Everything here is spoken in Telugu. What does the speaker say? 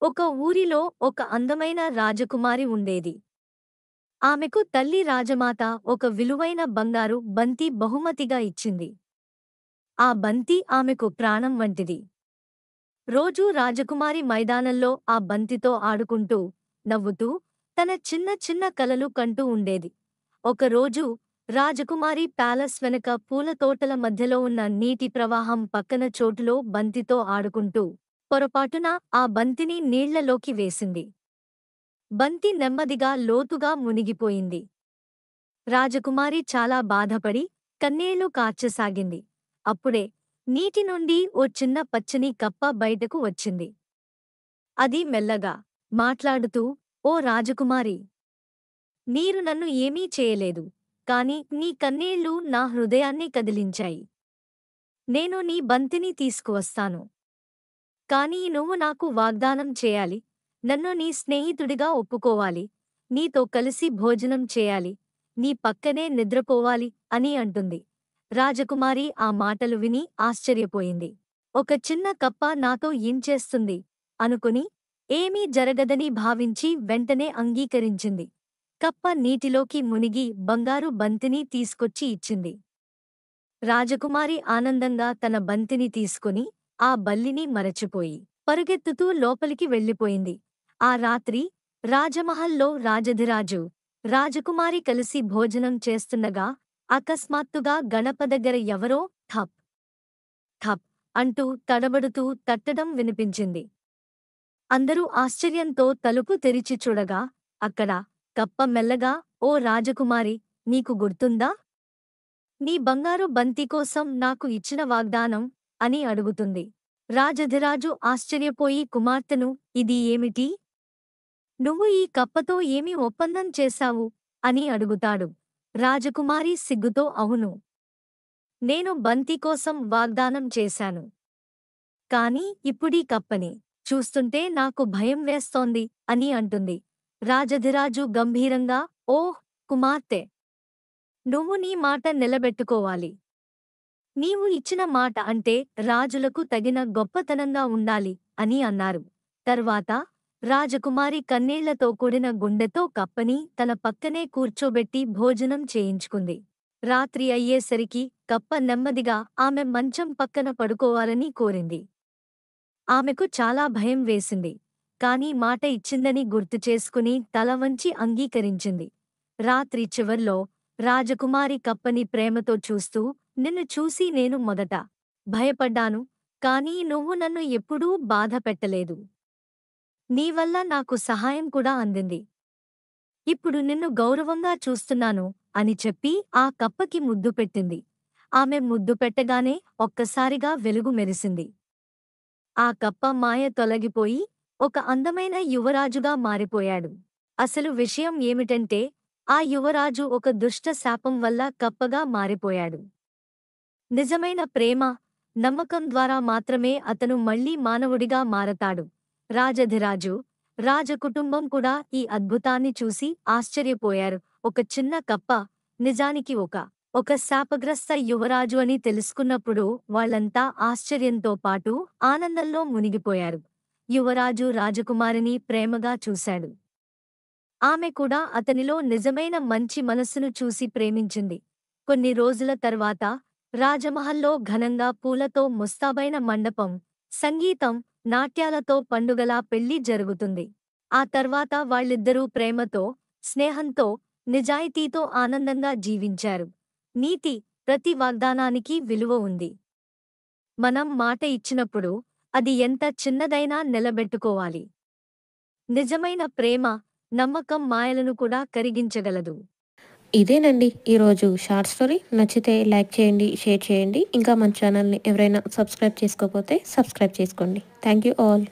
ఒక ఊరిలో ఒక అందమైన రాజకుమారి ఉండేది. ఆమెకు తల్లి రాజమాత ఒక విలువైన బంగారు బంతి బహుమతిగా ఇచ్చింది. ఆ బంతి ఆమెకు ప్రాణం వంటిది. రోజూ రాజకుమారి మైదానంలో ఆ బంతితో ఆడుకుంటూ, నవ్వుతూ, తన చిన్న చిన్న కలలు కంటూ ఉండేది. ఒకరోజు రాజకుమారి ప్యాలెస్ వెనక పూలతోటల మధ్యలో ఉన్న నీటి ప్రవాహం పక్కన చోటులో బంతితో ఆడుకుంటూ, పొరపాటున ఆ బంతిని నీళ్లలోకి వేసింది. బంతి నెమ్మదిగా లోతుగా మునిగిపోయింది. రాజకుమారి చాలా బాధపడి కన్నీళ్లు కార్చసాగింది. అప్పుడే నీటి నుండి ఓ చిన్న పచ్చని కప్ప బయటకు వచ్చింది. అది మెల్లగా మాట్లాడుతూ, "ఓ రాజకుమారి! నీరు నన్ను ఏమీ చేయలేదు. కాని నీ కన్నీళ్లు నా హృదయాన్ని కదిలించాయి. నేను నీ బంతిని తీసుకువస్తాను. కానీ నువ్వు నాకు వాగ్దానం చేయాలి. నన్ను నీ స్నేహితుడిగా ఒప్పుకోవాలి. నీతో కలిసి భోజనం చేయాలి. నీ పక్కనే నిద్రపోవాలి" అని అంటుంది. రాజకుమారి ఆ మాటలు విని ఆశ్చర్యపోయింది. ఒక చిన్న కప్ప నాతో ఏం చేస్తుంది అనుకుని ఏమీ జరగదని భావించి వెంటనే అంగీకరించింది. కప్ప నీటిలోకి మునిగి బంగారు బంతిని తీసుకొచ్చి ఇచ్చింది. రాజకుమారి ఆనందంగా తన బంతిని తీసుకుని ఆ బల్లిని మరచిపోయి పరుగెత్తుతూ లోపలికి వెళ్ళిపోయింది. ఆ రాత్రి రాజమహల్లో రాజధిరాజు, రాజకుమారి కలిసి భోజనం చేస్తుండగా అకస్మాత్తుగా గడప దగ్గర ఎవరో ఠప్ ఠప్ అంటూ తడబడుతూ తట్టడం వినిపించింది. అందరూ ఆశ్చర్యంతో తలుపు తెరిచి చూడగా అక్కడ కప్ప మెల్లగా, "ఓ రాజకుమారి, నీకు గుర్తుందా? నీ బంగారు బంతి కోసం నాకు ఇచ్చిన వాగ్దానం" అని అడుగుతుంది. రాజధిరాజు ఆశ్చర్యపోయి కుమార్తెను, "ఇది ఏమిటి? నువ్వు ఈ కప్పతో ఏమి ఒప్పందం చేశావు?" అని అడుగుతాడు. రాజకుమారి సిగ్గుతో, "అవును, నేను బంతి కోసం వాగ్దానం చేశాను. కానీ ఇప్పుడీ కప్పని చూస్తుంటే నాకు భయం వేస్తోంది" అని అంటుంది. రాజధిరాజు గంభీరంగా, "ఓహ్ కుమార్తె! నువ్వు నీ మాట నిలబెట్టుకోవాలి. నీవు ఇచ్చిన మాట అంటే రాజులకు తగిన గొప్పతనంగా ఉండాలి" అని అన్నారు. తర్వాత రాజకుమారి కన్నీళ్లతో కూడిన గుండెతో కప్పని తన పక్కనే కూర్చోబెట్టి భోజనం చేయించుకుంది. రాత్రి అయ్యేసరికి కప్ప నెమ్మదిగా ఆమె మంచం పక్కన పడుకోవాలని కోరింది. ఆమెకు చాలా భయం వేసింది. కాని మాట ఇచ్చిందని గుర్తుచేసుకుని తల వంచి అంగీకరించింది. రాత్రి చివర్లో రాజకుమారి కప్పని ప్రేమతో చూస్తూ, "నిన్ను చూసి నేను మొదట భయపడ్డాను. కానీ నువ్వు నన్ను ఎప్పుడూ బాధ పెట్టలేదు. నీవల్ల నాకు సహాయం కూడా అందింది. ఇప్పుడు నిన్ను గౌరవంగా చూస్తున్నాను" అని చెప్పి ఆ కప్పకి ముద్దు పెట్టింది. ఆమె ముద్దు పెట్టగానే ఒక్కసారిగా వెలుగు మెరిసింది. ఆ కప్ప మాయ తొలగిపోయి ఒక అందమైన యువరాజుగా మారిపోయాడు. అసలు విషయం ఏమిటంటే ఆ యువరాజు ఒక దుష్ట శాపం వల్ల కప్పగా మారిపోయాడు. నిజమైన ప్రేమ, నమ్మకం ద్వారా మాత్రమే అతను మళ్లీ మానవుడిగా మారతాడు. రాజధిరాజు, రాజకుటుంబం కూడా ఈ అద్భుతాన్ని చూసి ఆశ్చర్యపోయారు. ఒక చిన్న కప్ప నిజానికి ఒక శాపగ్రస్త యువరాజు అని తెలుసుకున్నప్పుడు వాళ్ళంతా ఆశ్చర్యంతో పాటు ఆనందంలో మునిగిపోయారు. యువరాజు రాజకుమారిని ప్రేమగా చూశాడు. ఆమె కూడా అతనిలో నిజమైన మంచి మనస్సును చూసి ప్రేమించింది. కొన్ని రోజుల తర్వాత రాజమహల్లో ఘనంగా పూలతో ముస్తాబైన మండపం, సంగీతం, నాట్యాలతో పండుగలా పెళ్లి జరుగుతుంది. ఆ తర్వాత వాళ్ళిద్దరూ ప్రేమతో, స్నేహంతో, నిజాయితీతో ఆనందంగా జీవించారు. నీతి: ప్రతి వాగ్దానానికి విలువ ఉంది. మనం మాట ఇచ్చినప్పుడు అది ఎంత చిన్నదైనా నిలబెట్టుకోవాలి. నిజమైన ప్రేమ, నమ్మకం మాయలను కూడా కరిగించగలదు. ఇదేనండి ఈరోజు షార్ట్ స్టోరీ. నచ్చితే లైక్ చేయండి, షేర్ చేయండి. ఇంకా మన ఛానల్ని ఎవరైనా సబ్స్క్రైబ్ చేసుకోకపోతే సబ్స్క్రైబ్ చేసుకోండి. Thank you all.